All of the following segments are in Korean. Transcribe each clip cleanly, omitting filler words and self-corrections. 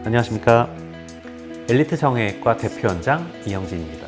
안녕하십니까. 엘리트 정형외과 대표원장 이영진입니다.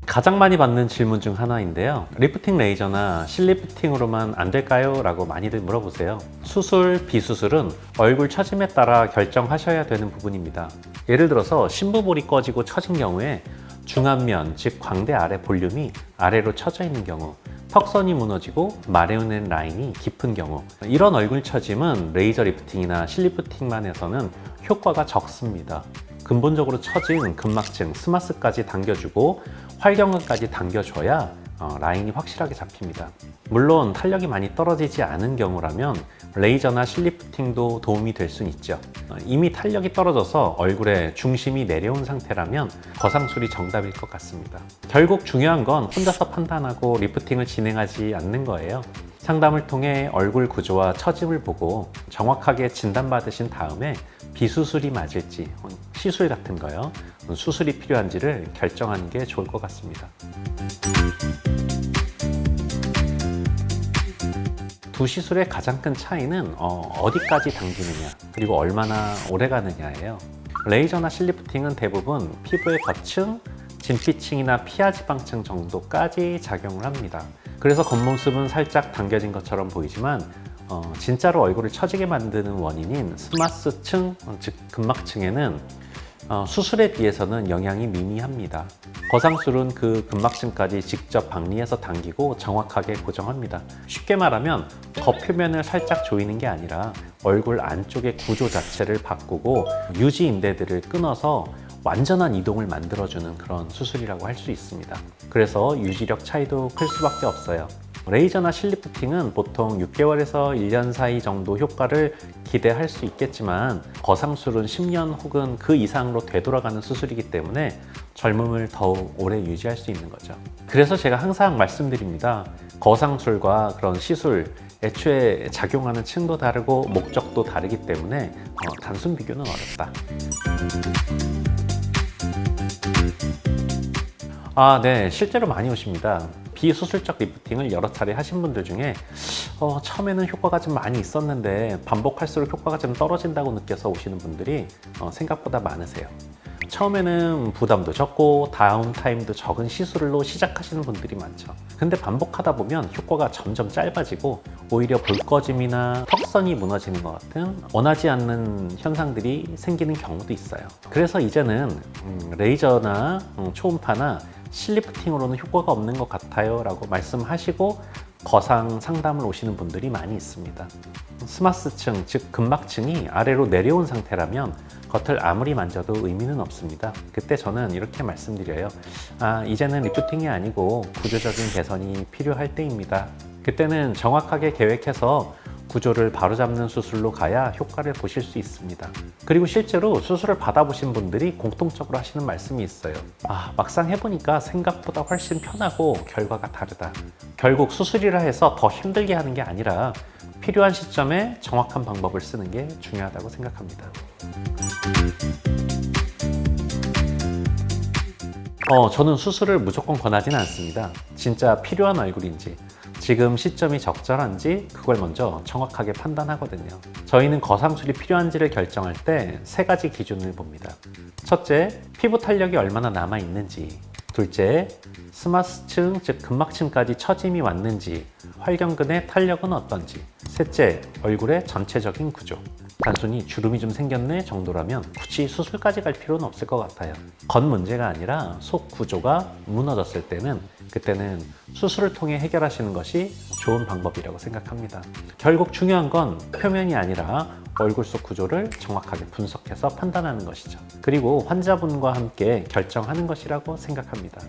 가장 많이 받는 질문 중 하나인데요. 리프팅 레이저나 실리프팅으로만 안 될까요? 라고 많이들 물어보세요. 수술, 비수술은 얼굴 처짐에 따라 결정하셔야 되는 부분입니다. 예를 들어서 심부볼이 꺼지고 처진 경우에 중안면, 즉 광대 아래 볼륨이 아래로 처져 있는 경우, 턱선이 무너지고 마레오넷 라인이 깊은 경우, 이런 얼굴 처짐은 레이저 리프팅이나 실리프팅만 해서는 효과가 적습니다. 근본적으로 처진 근막층, 스마스까지 당겨주고 활경근까지 당겨줘야 라인이 확실하게 잡힙니다. 물론 탄력이 많이 떨어지지 않은 경우라면 레이저나 실리프팅도 도움이 될 수는 있죠. 이미 탄력이 떨어져서 얼굴에 중심이 내려온 상태라면 거상술이 정답일 것 같습니다. 결국 중요한 건 혼자서 판단하고 리프팅을 진행하지 않는 거예요. 상담을 통해 얼굴 구조와 처짐을 보고 정확하게 진단받으신 다음에 비수술이 맞을지, 시술 같은 거요, 수술이 필요한지를 결정하는 게 좋을 것 같습니다. 두 시술의 가장 큰 차이는 어디까지 당기느냐, 그리고 얼마나 오래 가느냐예요. 레이저나 실리프팅은 대부분 피부의 겉층, 진피층이나 피하지방층 정도까지 작용을 합니다. 그래서 겉모습은 살짝 당겨진 것처럼 보이지만 진짜로 얼굴을 처지게 만드는 원인인 스마스층, 즉 근막층에는 수술에 비해서는 영향이 미미합니다. 거상술은 그 근막층까지 직접 박리해서 당기고 정확하게 고정합니다. 쉽게 말하면 겉표면을 살짝 조이는 게 아니라 얼굴 안쪽의 구조 자체를 바꾸고 유지 인대들을 끊어서 완전한 이동을 만들어주는 그런 수술이라고 할 수 있습니다. 그래서 유지력 차이도 클 수밖에 없어요. 레이저나 실리프팅은 보통 6개월에서 1년 사이 정도 효과를 기대할 수 있겠지만 거상술은 10년 혹은 그 이상으로 되돌아가는 수술이기 때문에 젊음을 더욱 오래 유지할 수 있는 거죠. 그래서 제가 항상 말씀드립니다. 거상술과 그런 시술, 애초에 작용하는 층도 다르고 목적도 다르기 때문에 단순 비교는 어렵다. 네, 실제로 많이 오십니다. 비수술적 리프팅을 여러 차례 하신 분들 중에 처음에는 효과가 좀 많이 있었는데 반복할수록 효과가 좀 떨어진다고 느껴서 오시는 분들이 생각보다 많으세요. 처음에는 부담도 적고 다운타임도 적은 시술로 시작하시는 분들이 많죠. 근데 반복하다 보면 효과가 점점 짧아지고 오히려 볼 꺼짐이나 턱선이 무너지는 것 같은 원하지 않는 현상들이 생기는 경우도 있어요. 그래서 이제는 레이저나 초음파나 실리프팅으로는 효과가 없는 것 같아요 라고 말씀하시고 거상 상담을 오시는 분들이 많이 있습니다. 스마스층, 즉 근막층이 아래로 내려온 상태라면 겉을 아무리 만져도 의미는 없습니다. 그때 저는 이렇게 말씀드려요. 이제는 리프팅이 아니고 구조적인 개선이 필요할 때입니다. 그때는 정확하게 계획해서 구조를 바로잡는 수술로 가야 효과를 보실 수 있습니다. 그리고 실제로 수술을 받아보신 분들이 공통적으로 하시는 말씀이 있어요. 막상 해보니까 생각보다 훨씬 편하고 결과가 다르다. 결국 수술이라 해서 더 힘들게 하는 게 아니라 필요한 시점에 정확한 방법을 쓰는 게 중요하다고 생각합니다. 저는 수술을 무조건 권하지는 않습니다. 진짜 필요한 얼굴인지, 지금 시점이 적절한지 그걸 먼저 정확하게 판단하거든요. 저희는 거상술이 필요한지를 결정할 때 3가지 기준을 봅니다. 첫째, 피부 탄력이 얼마나 남아있는지. 둘째, 스마스층, 즉 근막층까지 처짐이 왔는지, 활경근의 탄력은 어떤지. 셋째, 얼굴의 전체적인 구조. 단순히 주름이 좀 생겼네 정도라면 굳이 수술까지 갈 필요는 없을 것 같아요. 겉 문제가 아니라 속 구조가 무너졌을 때는 그때는 수술을 통해 해결하시는 것이 좋은 방법이라고 생각합니다. 결국 중요한 건 표면이 아니라 얼굴 속 구조를 정확하게 분석해서 판단하는 것이죠. 그리고 환자분과 함께 결정하는 것이라고 생각합니다.